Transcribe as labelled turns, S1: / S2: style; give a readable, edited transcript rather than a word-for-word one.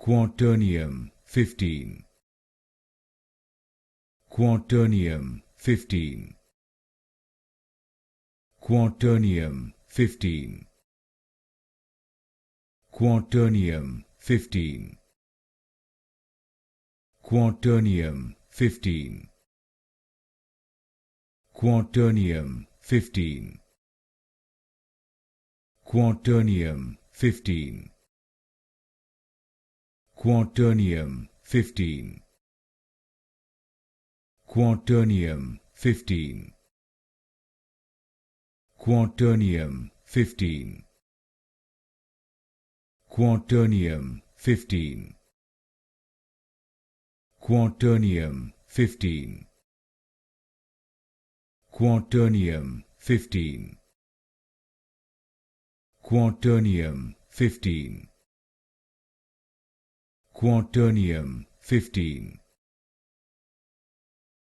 S1: Quaternium-15. Quaternium-15. Quaternium-15. Quaternium-15. Quaternium-15. Quaternium-15. Quaternium-15. Quaternium-15. Quaternium-15. Quaternium-15. Quaternium-15. Quaternium-15. Quaternium-15. Quaternium-15. Quaternium-15.